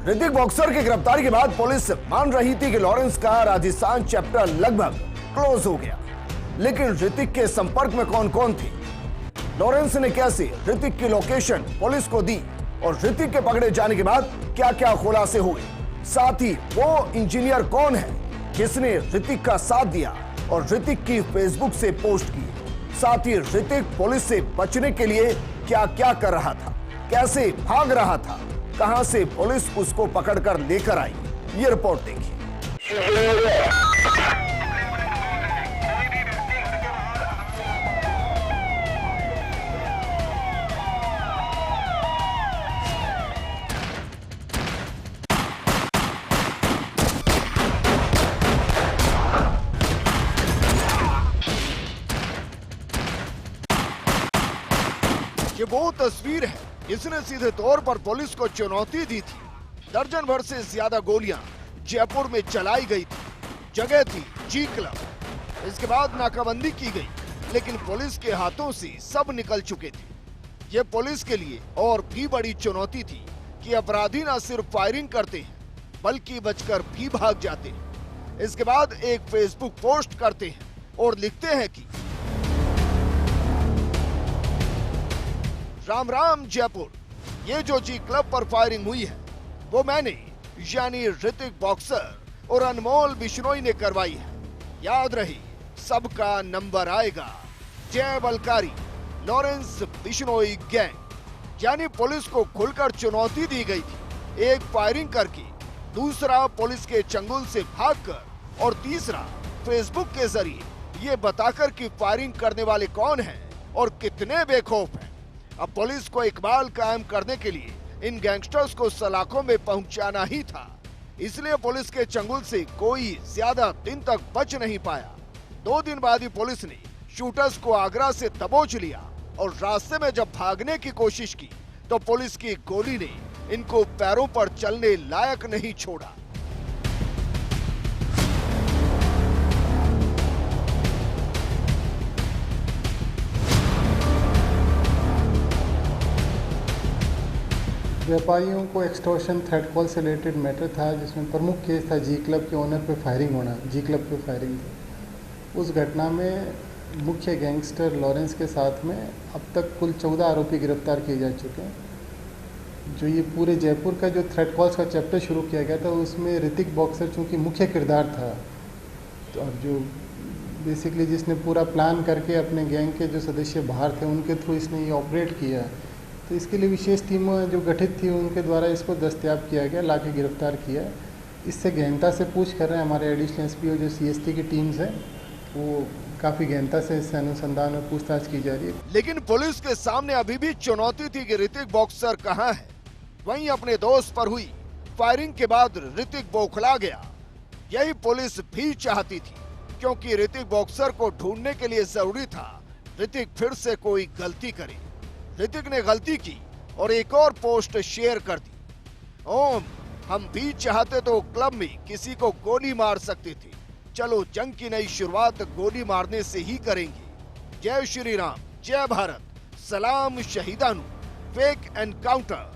Hrithik boxer की गिरफ्तारी के बाद पुलिस मान रही थी कि लॉरेंस का राजस्थान चैप्टर लगभग क्लोज हो गया, लेकिन ऋतिक के संपर्क में कौन कौन थे, लॉरेंस ने कैसे ऋतिक की लोकेशन पुलिस को दी और ऋतिक के पकड़े जाने के बाद क्या क्या खुलासे हुए, साथ ही वो इंजीनियर कौन है जिसने ऋतिक का साथ दिया और ऋतिक की फेसबुक से पोस्ट की, साथ ही ऋतिक पुलिस से बचने के लिए क्या क्या कर रहा था, कैसे भाग रहा था, कहां से पुलिस उसको पकड़कर लेकर आई, ये रिपोर्ट देखिए। ये वो तस्वीर है जिसने सीधे तौर पर पुलिस को चुनौती दी थी। दर्जन भर से ज्यादा गोलियां जयपुर में चलाई गई थी। जगह थी जी क्लब। इसके बाद नाकाबंदी की गई, लेकिन पुलिस के हाथों से सब निकल चुके थे। ये पुलिस के लिए और भी बड़ी चुनौती थी कि अपराधी न सिर्फ फायरिंग करते हैं, बल्कि बचकर भी भाग जाते हैं। इसके बाद एक फेसबुक पोस्ट करते हैं और लिखते हैं कि राम राम जयपुर, ये जो जी क्लब पर फायरिंग हुई है वो मैंने यानी ऋतिक बॉक्सर और अनमोल बिश्नोई ने करवाई है। याद रहे सबका नंबर आएगा। जय बलकारी, लॉरेंस बिश्नोई गैंग। यानी पुलिस को खुलकर चुनौती दी गई थी, एक फायरिंग करके, दूसरा पुलिस के चंगुल से भागकर और तीसरा फेसबुक के जरिए ये बताकर कि फायरिंग करने वाले कौन हैं और कितने बेखौफ हैं। अब पुलिस को इकबाल कायम करने के लिए इन गैंगस्टर्स को सलाखों में पहुंचाना ही था, इसलिए पुलिस के चंगुल से कोई ज्यादा दिन तक बच नहीं पाया। 2 दिन बाद ही पुलिस ने शूटर्स को आगरा से दबोच लिया और रास्ते में जब भागने की कोशिश की तो पुलिस की गोली ने इनको पैरों पर चलने लायक नहीं छोड़ा। व्यापारियों को एक्सटॉर्शन थ्रेट कॉल से रिलेटेड मैटर था, जिसमें प्रमुख केस था जी क्लब के ओनर पे फायरिंग होना। जी क्लब पे फायरिंग थी। उस घटना में मुख्य गैंगस्टर लॉरेंस के साथ में अब तक कुल 14 आरोपी गिरफ्तार किए जा चुके हैं। जो ये पूरे जयपुर का जो थ्रेट कॉल्स का चैप्टर शुरू किया गया था, उसमें ऋतिक बॉक्सर चूँकि मुख्य किरदार था, तो अब जो बेसिकली जिसने पूरा प्लान करके अपने गैंग के जो सदस्य बाहर थे उनके थ्रू इसने ये ऑपरेट किया, तो इसके लिए विशेष टीम जो गठित थी उनके द्वारा इसको दस्तयाब किया गया, लाके गिरफ्तार किया। इससे गहनता से पूछ कर रहे हैं हमारे एडिशनल एसपी और जो सीएसटी की टीम्स हैं, वो काफ़ी गहनता से इससे अनुसंधान और पूछताछ की जा रही है। लेकिन पुलिस के सामने अभी भी चुनौती थी कि ऋतिक बॉक्सर कहाँ है। वहीं अपने दोस्त पर हुई फायरिंग के बाद ऋतिक बौखला गया। यही पुलिस भी चाहती थी, क्योंकि ऋतिक बॉक्सर को ढूंढने के लिए जरूरी था ऋतिक फिर से कोई गलती करे। ऋतिक ने गलती की और एक और पोस्ट शेयर कर दी। ओम, हम भी चाहते तो क्लब में किसी को गोली मार सकते थे, चलो जंग की नई शुरुआत गोली मारने से ही करेंगे। जय श्री राम, जय भारत, सलाम शहीदानु, fake encounter,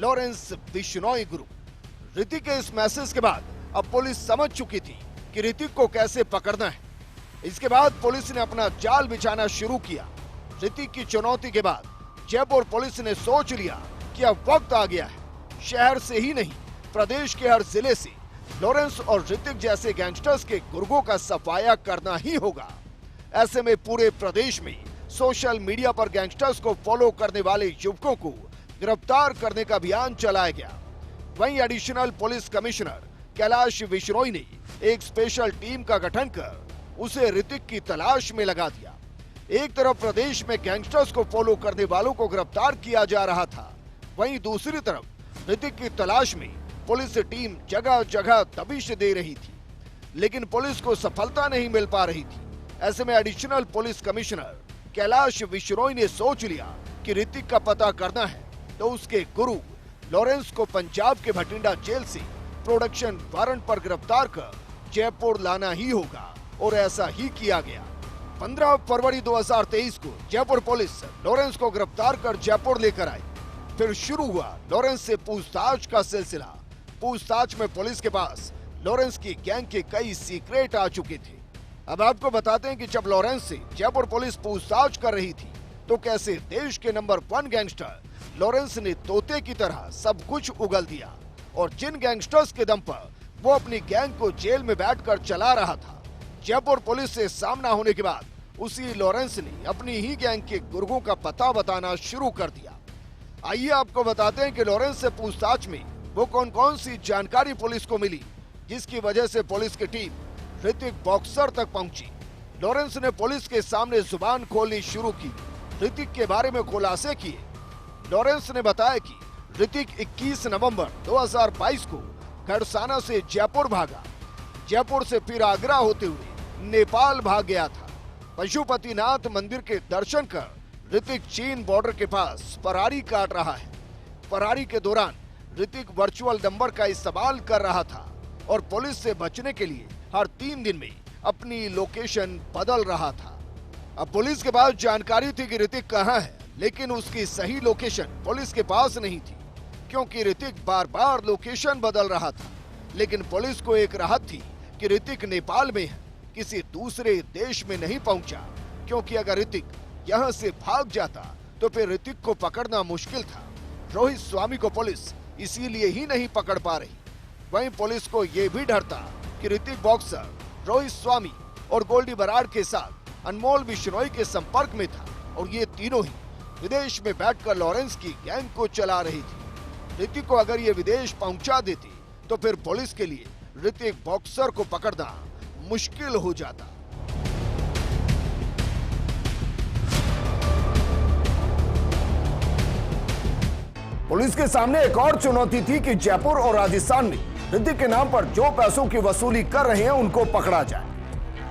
Lawrence Bishnoi group. Hrithik के इस मैसेज के बाद अब पुलिस समझ चुकी थी कि ऋतिक को कैसे पकड़ना है। इसके बाद पुलिस ने अपना जाल बिछाना शुरू किया। ऋतिक की चुनौती के बाद जयपुर पुलिस ने सोच लिया कि अब वक्त आ गया है। शहर से ही नहीं, प्रदेश के हर जिले से लॉरेंस और ऋतिक जैसे गैंगस्टर्स के गुर्गों का सफाया करना ही होगा। ऐसे में पूरे प्रदेश में सोशल मीडिया पर गैंगस्टर्स को फॉलो करने वाले युवकों को गिरफ्तार करने का अभियान चलाया गया। वहीं additional police commissioner Kailash Vishnoi ने एक स्पेशल टीम का गठन कर उसे ऋतिक की तलाश में लगा दिया। एक तरफ प्रदेश में गैंगस्टर्स को फॉलो करने वालों को गिरफ्तार किया जा रहा था, वहीं दूसरी तरफ ऋतिक की तलाश में पुलिस टीम जगह जगह दबिश दे रही थी, लेकिन पुलिस को सफलता नहीं मिल पा रही थी। ऐसे में additional police commissioner Kailash Vishnoi ने सोच लिया कि ऋतिक का पता करना है तो उसके गुरु लॉरेंस को पंजाब के भटिंडा जेल से प्रोडक्शन वारंट पर गिरफ्तार कर जयपुर लाना ही होगा, और ऐसा ही किया गया। 15 फरवरी 2023 को जयपुर पुलिस लॉरेंस को गिरफ्तार कर जयपुर लेकर आई। फिर शुरू हुआ लॉरेंस से पूछताछ का सिलसिला। पूछताछ में पुलिस के पास लॉरेंस की गैंग के कई सीक्रेट आ चुके थे। अब आपको बताते हैं कि जब लॉरेंस से जयपुर पुलिस पूछताछ कर रही थी तो कैसे देश के नंबर 1 गैंगस्टर लॉरेंस ने तोते की तरह सब कुछ उगल दिया और जिन गैंगस्टर्स के दम पर वो अपनी गैंग को जेल में बैठकर चला रहा था, जयपुर पुलिस से सामना होने के बाद उसी लॉरेंस ने अपनी ही गैंग के गुर्गों का पता बताना शुरू कर दिया। आइए आपको बताते हैं कि लॉरेंस से पूछताछ में वो कौन कौन सी जानकारी पुलिस को मिली जिसकी वजह से पुलिस की टीम ऋतिक बॉक्सर तक पहुंची। लॉरेंस ने पुलिस के सामने जुबान खोलनी शुरू की, ऋतिक के बारे में खुलासे किए। लॉरेंस ने बताया कि ऋतिक 21 नवंबर 2022 को खड़साना से जयपुर भागा, जयपुर से फिर आगरा होते हुए नेपाल भाग गया था। पशुपतिनाथ मंदिर के दर्शन कर ऋतिक चीन बॉर्डर के पास फरारी काट रहा है। फरारी के दौरान ऋतिक वर्चुअल नंबर का इस्तेमाल कर रहा था और पुलिस से बचने के लिए हर 3 दिन में अपनी लोकेशन बदल रहा था। अब पुलिस के पास जानकारी थी कि ऋतिक कहां है, लेकिन उसकी सही लोकेशन पुलिस के पास नहीं थी क्योंकि ऋतिक बार बार लोकेशन बदल रहा था। लेकिन पुलिस को एक राहत थी कि ऋतिक नेपाल में है, किसी दूसरे देश में नहीं पहुंचा, क्योंकि अगर ऋतिक यहां से भाग जाता तो फिर ऋतिक को पकड़ना मुश्किल था। रोहित स्वामी को पुलिस इसीलिए ही नहीं पकड़ पा रही। वहीं पुलिस को यह भी डर था कि ऋतिक बॉक्सर रोहित स्वामी और गोल्डी बराड़ के साथ अनमोल बिश्नोई के संपर्क में था और ये तीनों ही विदेश में बैठकर लॉरेंस की गैंग को चला रही थी। ऋतिक को अगर ये विदेश पहुंचा देती तो फिर पुलिस के लिए ऋतिक बॉक्सर को पकड़ना मुश्किल हो जाता। पुलिस के सामने एक और चुनौती थी कि जयपुर और राजस्थान में ऋतिक के नाम पर जो पैसों की वसूली कर रहे हैं उनको पकड़ा जाए,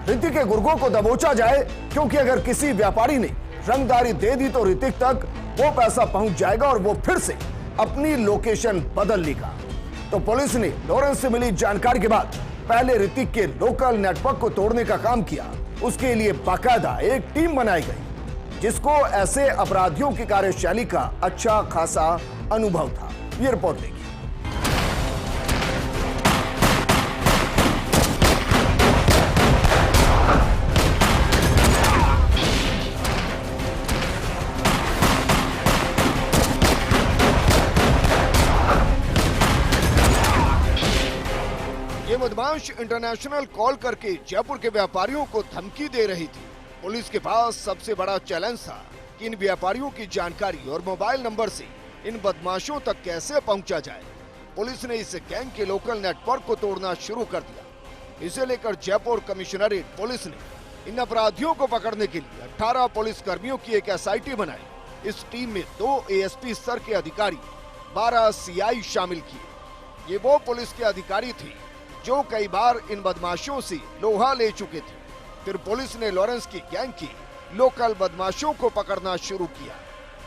ऋतिक के गुर्गों को दबोचा जाए, क्योंकि अगर किसी व्यापारी ने रंगदारी दे दी तो ऋतिक तक वो पैसा पहुंच जाएगा और वो फिर से अपनी लोकेशन बदल लेगा। तो पुलिस ने लॉरेंस से मिली जानकारी के बाद पहले ऋतिक के लोकल नेटवर्क को तोड़ने का काम किया। उसके लिए बाकायदा एक टीम बनाई गई जिसको ऐसे अपराधियों की कार्यशैली का अच्छा खासा अनुभव था। ये रिपोर्ट देखिए। ये बदमाश इंटरनेशनल कॉल करके जयपुर के व्यापारियों को धमकी दे रही थी। पुलिस के पास सबसे बड़ा चैलेंज था कि इन व्यापारियों की जानकारी और मोबाइल नंबर से इन बदमाशों तक कैसे पहुंचा जाए। पुलिस ने इस गैंग के लोकल नेटवर्क को तोड़ना शुरू कर दिया। इसे लेकर जयपुर कमिश्नरेट पुलिस ने इन अपराधियों को पकड़ने के लिए 18 पुलिस कर्मियों की एक SIT बनाई। इस टीम में 2 ASP स्तर के अधिकारी, 12 CI शामिल किए। ये वो पुलिस के अधिकारी थे जो कई बार इन बदमाशों से लोहा ले चुके थे। फिर पुलिस ने लॉरेंस की गैंग की लोकल बदमाशों को पकड़ना शुरू किया।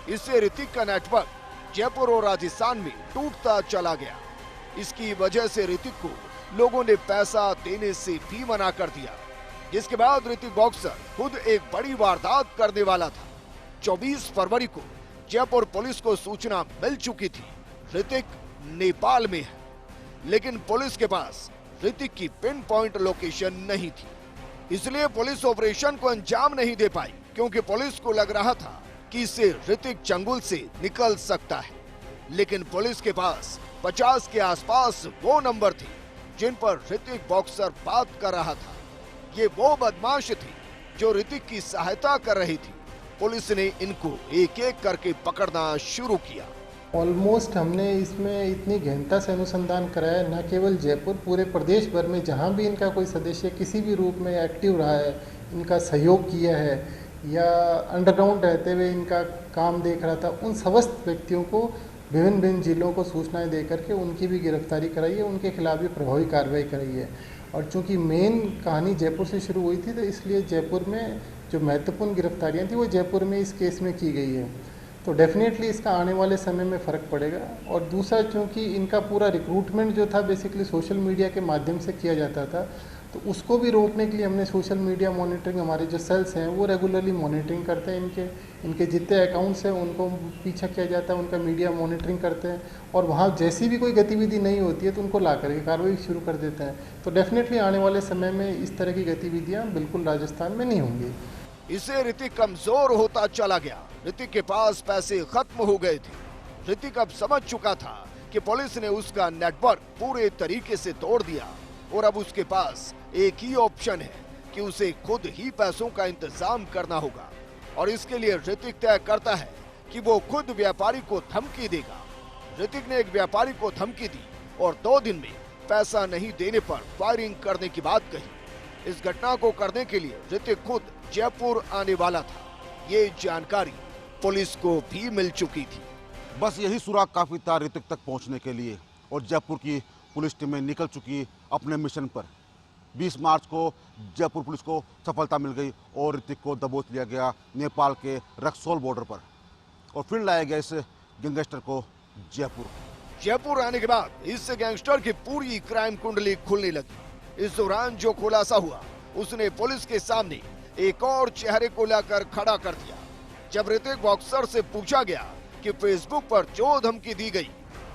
इससे ऋतिक का नेटवर्क जयपुर और राजस्थान में टूटता चला गया। इसकी वजह से ऋतिक को लोगों ने पैसा देने से भी मना कर दिया, जिसके बाद ऋतिक बॉक्सर खुद एक बड़ी वारदात करने वाला था। 24 फरवरी को जयपुर पुलिस को सूचना मिल चुकी थी ऋतिक नेपाल में है, लेकिन पुलिस के पास ऋतिक की पिन पॉइंट लोकेशन नहीं थी। इसलिए पुलिस ऑपरेशन को अंजाम नहीं दे पाई, क्योंकि पुलिस को लग रहा था कि इससे ऋतिक चंगुल से निकल सकता है। लेकिन पुलिस के पास 50 के आसपास वो नंबर थे जिन पर ऋतिक बॉक्सर बात कर रहा था। ये वो बदमाश थे जो ऋतिक की सहायता कर रही थी। पुलिस ने इनको एक एक करके पकड़ना शुरू किया। ऑलमोस्ट हमने इसमें इतनी गहनता से अनुसंधान कराया, न केवल जयपुर, पूरे प्रदेश भर में जहाँ भी इनका कोई सदस्य किसी भी रूप में एक्टिव रहा है, इनका सहयोग किया है या अंडरग्राउंड रहते हुए इनका काम देख रहा था, उन समस्त व्यक्तियों को विभिन्न विभिन्न जिलों को सूचनाएं दे करके उनकी भी गिरफ्तारी कराई है, उनके खिलाफ भी प्रभावी कार्रवाई कराई है। और चूंकि मेन कहानी जयपुर से शुरू हुई थी तो इसलिए जयपुर में जो महत्वपूर्ण गिरफ्तारियाँ थी वो जयपुर में इस केस में की गई है। तो डेफिनेटली इसका आने वाले समय में फ़र्क पड़ेगा। और दूसरा, चूँकि इनका पूरा रिक्रूटमेंट जो था बेसिकली सोशल मीडिया के माध्यम से किया जाता था, तो उसको भी रोकने के लिए हमने सोशल मीडिया मॉनिटरिंग, हमारे जो सेल्स हैं वो रेगुलरली मॉनिटरिंग करते हैं, इनके जितने अकाउंट्स हैं उनको पीछा किया जाता है, उनका मीडिया मॉनिटरिंग करते हैं, और वहाँ जैसी भी कोई गतिविधि नहीं होती है तो उनको ला करके कार्रवाई शुरू कर देते हैं। तो डेफिनेटली आने वाले समय में इस तरह की गतिविधियाँ बिल्कुल राजस्थान में नहीं होंगी। इसे ऋतिक कमजोर होता चला गया। ऋतिक के पास पैसे खत्म हो गए थे। ऋतिक अब समझ चुका था कि पुलिस ने उसका नेटवर्क पूरे तरीके से तोड़ दिया और अब उसके पास एक ही ऑप्शन है कि उसे खुद ही पैसों का इंतजाम करना होगा। और इसके लिए ऋतिक तय करता है कि वो खुद व्यापारी को धमकी देगा। ऋतिक ने एक व्यापारी को धमकी दी और 2 दिन में पैसा नहीं देने पर फायरिंग करने की बात कही। इस घटना को करने के लिए ऋतिक खुद जयपुर आने वाला था। ये जानकारी पुलिस को भी मिल चुकी थी। बस यही सुराग काफी था ऋतिक तक पहुंचने के लिए, और जयपुर की पुलिस टीमें निकल चुकी अपने मिशन पर। 20 मार्च को जयपुर पुलिस को सफलता मिल गई और ऋतिक को दबोच लिया गया नेपाल के रक्सौल बॉर्डर पर, और फिर लाया गया इस गैंगस्टर को जयपुर। जयपुर आने के बाद इस गैंगस्टर की पूरी क्राइम कुंडली खुलने लगी। इस दौरान जो खुलासा हुआ उसने पुलिस के सामने एक और चेहरे को लाकर खड़ा कर दिया। जब ऋतिक बॉक्सर से पूछा गया कि फेसबुक पर जो धमकी दी गई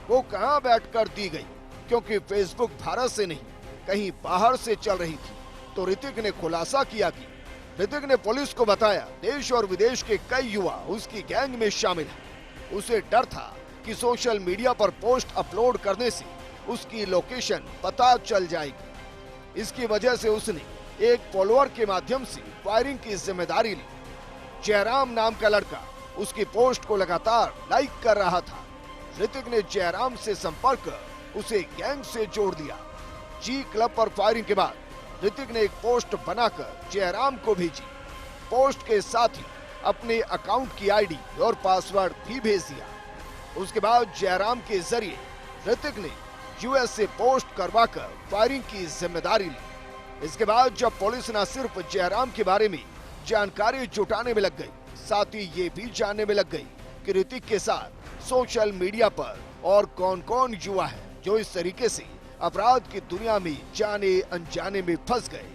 वो कहां बैठकर दी गई, क्योंकि फेसबुक भारत से नहीं कहीं बाहर से चल रही थी, तो ऋतिक ने खुलासा किया कि ऋतिक ने पुलिस को बताया देश और विदेश के कई युवा उसकी गैंग में शामिल हैं। उसे डर था कि सोशल मीडिया पर पोस्ट अपलोड करने से उसकी लोकेशन पता चल जाएगी। इसकी वजह से उसने एक फॉलोअर के माध्यम से फायरिंग की जिम्मेदारी ली। जयराम नाम का लड़का उसकी पोस्ट को लगातार लाइक कर रहा था। ऋतिक ने जयराम से संपर्क कर उसे गैंग से जोड़ दिया। जी क्लब पर फायरिंग के बाद ऋतिक ने एक पोस्ट बनाकर जयराम को भेजी। पोस्ट के साथ ही अपने अकाउंट की आईडी और पासवर्ड भी भेज दिया। उसके बाद जयराम के जरिए ऋतिक ने यूएस से पोस्ट करवाकर फायरिंग की जिम्मेदारी ली। इसके बाद जब पुलिस न सिर्फ जयराम के बारे में जानकारी जुटाने में लग गई, साथ ही ये भी जानने में लग गई कि ऋतिक के साथ सोशल मीडिया पर और कौन कौन युवा है जो इस तरीके से अपराध की दुनिया में जाने अनजाने में फंस गए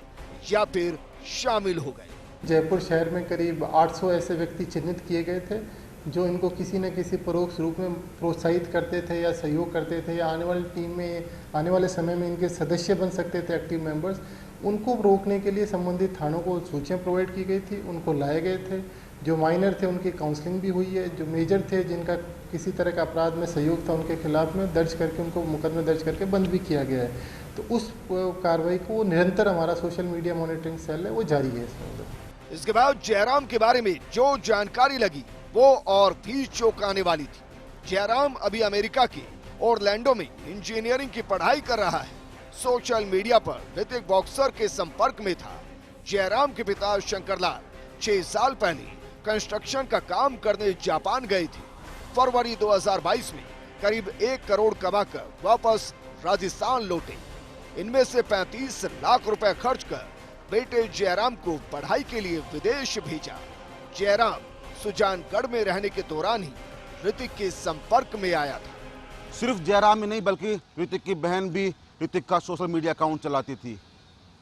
या फिर शामिल हो गए। जयपुर शहर में करीब 800 ऐसे व्यक्ति चिन्हित किए गए थे जो इनको किसी न किसी परोक्ष रूप में प्रोत्साहित करते थे या सहयोग करते थे, या आने वाली टीम में आने वाले समय में इनके सदस्य बन सकते थे, एक्टिव मेंबर्स। उनको रोकने के लिए संबंधित थानों को सूचियाँ प्रोवाइड की गई थी, उनको लाए गए थे। जो माइनर थे उनकी काउंसलिंग भी हुई है। जो मेजर थे जिनका किसी तरह का अपराध में सहयोग था उनके खिलाफ में दर्ज करके उनको मुकदमे दर्ज करके बंद भी किया गया है। तो उस कार्रवाई को निरंतर हमारा सोशल मीडिया मॉनिटरिंग सेल है वो जारी है इसमें। इसके बाद जयराम के बारे में जो जानकारी लगी वो और भी चौंकाने वाली थी। जयराम अभी अमेरिका के ओरलैंडो में इंजीनियरिंग की पढ़ाई कर रहा है। सोशल मीडिया पर ऋतिक बॉक्सर के संपर्क में था। जयराम के पिता शंकरलाल 6 साल पहले कंस्ट्रक्शन का काम करने जापान गए थे। फरवरी 2022 में करीब 1 करोड़ कमाकर वापस राजस्थान लौटे। इनमें से 35 लाख रुपए खर्च कर बेटे जयराम को पढ़ाई के लिए विदेश भेजा। जयराम सुजानगढ़ में रहने के दौरान ही ऋतिक के संपर्क में आया था। सिर्फ जयराम ही नहीं बल्कि ऋतिक की बहन भी ऋतिक का सोशल मीडिया अकाउंट चलाती थी।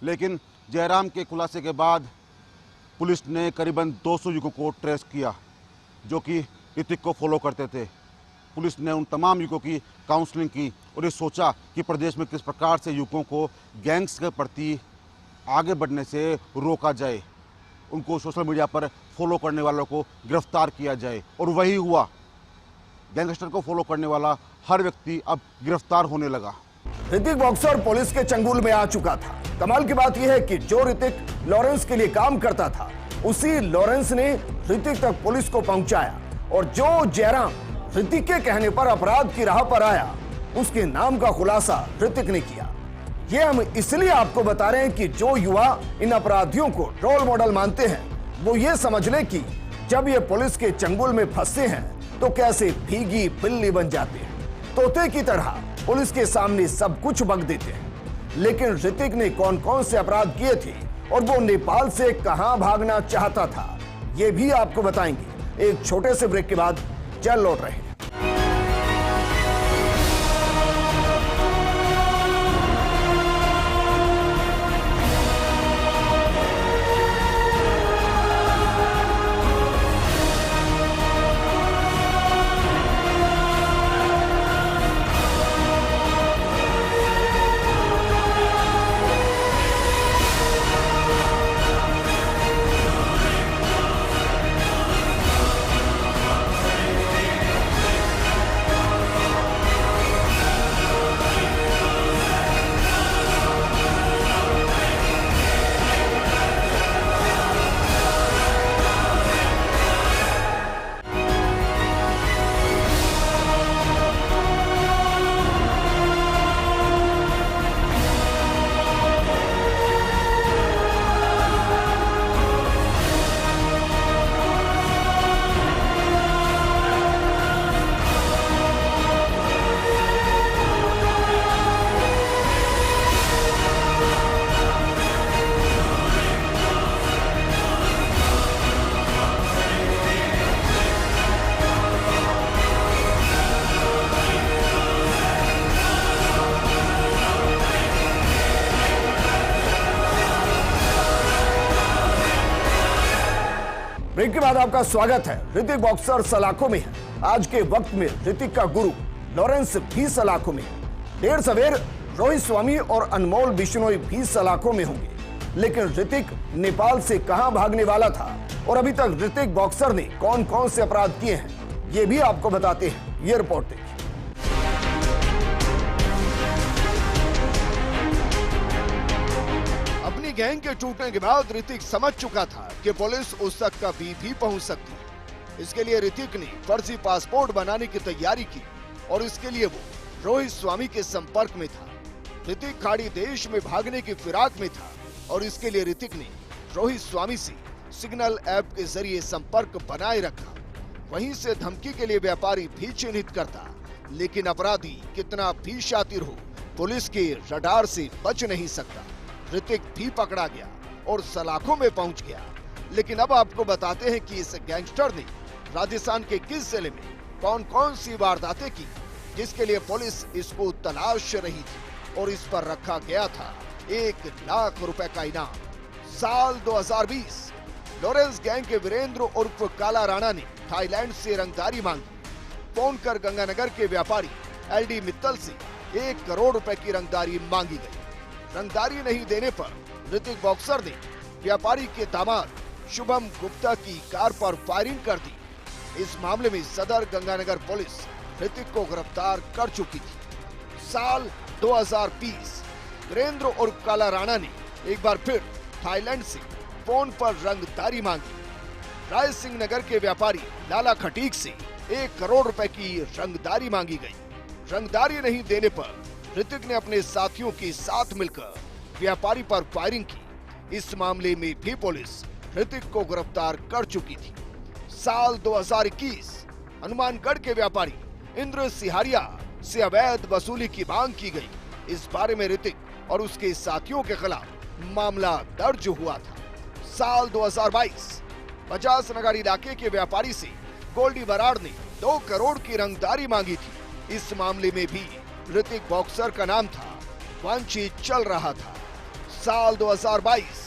लेकिन जयराम के खुलासे के बाद पुलिस ने करीबन 200 युवकों को ट्रेस किया जो कि ऋतिक को फॉलो करते थे। पुलिस ने उन तमाम युवकों की काउंसलिंग की और ये सोचा कि प्रदेश में किस प्रकार से युवकों को गैंग्स के प्रति आगे बढ़ने से रोका जाए, उनको सोशल मीडिया पर फॉलो करने वालों को गिरफ्तार किया जाए। और वही हुआ। गैंगस्टर को फॉलो करने वाला हर व्यक्ति अब गिरफ्तार होने लगा। ऋतिक बॉक्सर पुलिस के चंगुल में आ चुका था। कमाल की बात यह है कि जो ऋतिक लॉरेंस के लिए काम करता था उसी लॉरेंस ने ऋतिक तक पुलिस को पहुंचाया, और जो जयराम ऋतिक के कहने पर अपराध की राह पर आया उसके नाम का खुलासा ऋतिक ने किया। ये हम इसलिए आपको बता रहे हैं कि जो युवा इन अपराधियों को रोल मॉडल मानते हैं वो ये समझ ले कि जब ये पुलिस के चंगुल में फंसते हैं तो कैसे भीगी बिल्ली बन जाते हैं। तोते की तरह पुलिस के सामने सब कुछ बक देते हैं। लेकिन ऋतिक ने कौन कौन से अपराध किए थे और वो नेपाल से कहां भागना चाहता था ये भी आपको बताएंगे। एक छोटे से ब्रेक के बाद जल्द लौट रहे हैं। ब्रेक के बाद आपका स्वागत है। ऋतिक बॉक्सर सलाखों में है। आज के वक्त में ऋतिक का गुरु लॉरेंस भी सलाखों में है। देर सवेर रोहित स्वामी और अनमोल बिश्नोई भी सलाखों में होंगे। लेकिन ऋतिक नेपाल से कहां भागने वाला था और अभी तक ऋतिक बॉक्सर ने कौन कौन से अपराध किए हैं, ये भी आपको बताते हैं। ये रिपोर्ट देखिए। अपनी गैंग के टूटने के बाद ऋतिक समझ चुका था कि पुलिस उस तक कभी भी पहुंच सकती है। इसके लिए ऋतिक ने फर्जी पासपोर्ट बनाने की तैयारी की और इसके लिए वो रोहित स्वामी के संपर्क में था। ऋतिक खाड़ी देश में भागने की फिराक में था और इसके लिए ऋतिक ने रोहित स्वामी से सिग्नल ऐप के जरिए संपर्क बनाए रखा। वहीं से धमकी के लिए व्यापारी भी चिन्हित करता, लेकिन अपराधी कितना भी शातिर हो, पुलिस के रडार से बच नहीं सकता। ऋतिक भी पकड़ा गया और सलाखों में पहुंच गया। लेकिन अब आपको बताते हैं कि इस गैंगस्टर ने राजस्थान के किस जिले में कौन कौन सी वारदातें की, जिसके लिए पुलिस इसको तलाश रही थी और इस पर रखा गया था 1 लाख रुपए का इनाम। साल 2020 लॉरेंस गैंग के वीरेंद्र उर्फ काला राणा ने थाईलैंड से रंगदारी मांगी। फोन कर गंगानगर के व्यापारी एलडी मित्तल से 1 करोड़ रुपए की रंगदारी मांगी गई। रंगदारी नहीं देने पर ऋतिक बॉक्सर ने व्यापारी के दामाद शुभम गुप्ता की कार पर फायरिंग कर दी। इस मामले में सदर गंगानगर पुलिस ऋतिक को गिरफ्तार कर चुकी थी। साल 2020 वीरेंद्र और काला राणा ने एक बार फिर थाईलैंड से फोन पर रंगदारी मांगी। राय सिंह नगर के व्यापारी लाला खटीक से 1 करोड़ रुपए की रंगदारी मांगी गई। रंगदारी नहीं देने पर ऋतिक ने अपने साथियों के साथ मिलकर व्यापारी पर फायरिंग की। इस मामले में भी पुलिस ऋतिक को गिरफ्तार कर चुकी थी। साल 2021 हनुमानगढ़ के व्यापारी इंद्र सिहारिया से अवैध वसूली की मांग की गई। इस बारे में ऋतिक और उसके साथियों के खिलाफ मामला दर्ज हुआ था। साल 2022 पचास नगर इलाके के व्यापारी से गोल्डी बराड़ ने 2 करोड़ की रंगदारी मांगी थी। इस मामले में भी ऋतिक बॉक्सर का नाम था, वांछित चल रहा था। साल 2022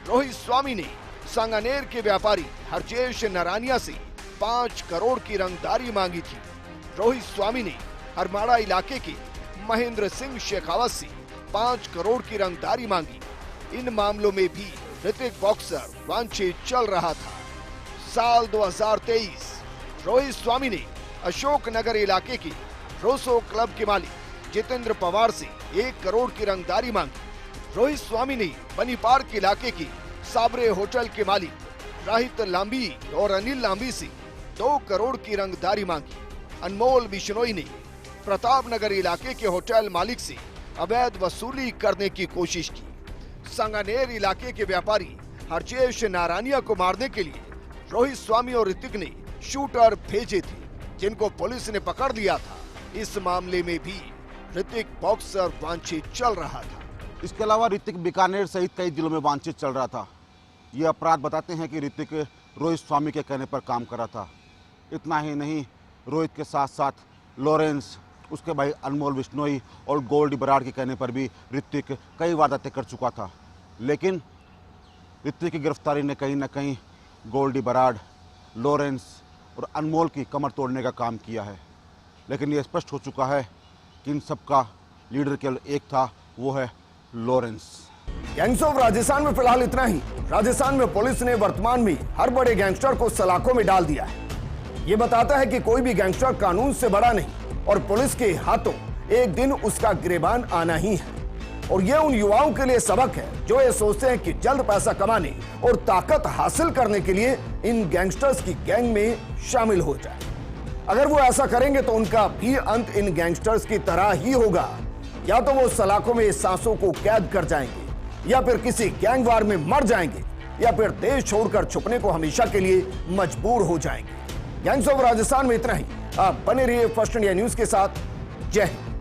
रोहित स्वामी ने सांगानेर के व्यापारी हरजेश नारानिया से 5 करोड़ की रंगदारी मांगी थी। रोहित स्वामी ने हरमाड़ा इलाके के महेंद्र सिंह शेखावत से 5 करोड़ की रंगदारी मांगी। इन मामलों में भी ऋतिक बॉक्सर वांछित चल रहा था। साल 2023 रोहित स्वामी ने अशोक नगर इलाके के रोसो क्लब के मालिक जितेंद्र पवार से 1 करोड़ की रंगदारी मांगी। रोहित स्वामी ने बनी पार्क इलाके की साबरे होटल के मालिक राहित लांबी और अनिल लांबी से 2 करोड़ की रंगदारी मांगी। अनमोल बिश्नोई ने प्रताप नगर इलाके के होटल मालिक से अवैध वसूली करने की कोशिश की। सांगानेर इलाके के व्यापारी हरजेश नारानिया को मारने के लिए रोहित स्वामी और ऋतिक ने शूटर भेजे थे, जिनको पुलिस ने पकड़ लिया था। इस मामले में भी ऋतिक बॉक्सर वांछित चल रहा था। इसके अलावा ऋतिक बीकानेर सहित कई जिलों में वांछित चल रहा था। ये अपराध बताते हैं कि ऋतिक रोहित स्वामी के कहने पर काम कर रहा था। इतना ही नहीं, रोहित के साथ साथ लॉरेंस, उसके भाई अनमोल बिश्नोई और गोल्डी बराड़ के कहने पर भी ऋतिक कई वारदातें कर चुका था। लेकिन ऋतिक की गिरफ्तारी ने कहीं ना कहीं गोल्डी बराड़, लॉरेंस और अनमोल की कमर तोड़ने का काम किया है। लेकिन ये स्पष्ट हो चुका है कि इन सबका लीडर केवल एक था, वो है लॉरेंस। गैंग्स ऑफ राजस्थान में फिलहाल इतना ही। राजस्थान में पुलिस ने वर्तमान में हर बड़े गैंगस्टर को सलाखों में डाल दिया है। ये बताता है कि कोई भी गैंगस्टर कानून से बड़ा नहीं और पुलिस के हाथों एक दिन उसका गिरेबान आना ही है। और ये उन युवाओं के लिए सबक है जो ये सोचते हैं कि जल्द पैसा कमाने और ताकत हासिल करने के लिए इन गैंगस्टर्स की गैंग में शामिल हो जाए। अगर वो ऐसा करेंगे तो उनका भी अंत इन गैंगस्टर्स की तरह ही होगा। या तो वो सलाखों में सांसों को कैद कर जाएंगे, या फिर किसी गैंग वार में मर जाएंगे, या फिर देश छोड़कर छुपने को हमेशा के लिए मजबूर हो जाएंगे। गैंग्स ऑफ राजस्थान में इतना ही। आप बने रहिए फर्स्ट इंडिया न्यूज के साथ। जय हिंद।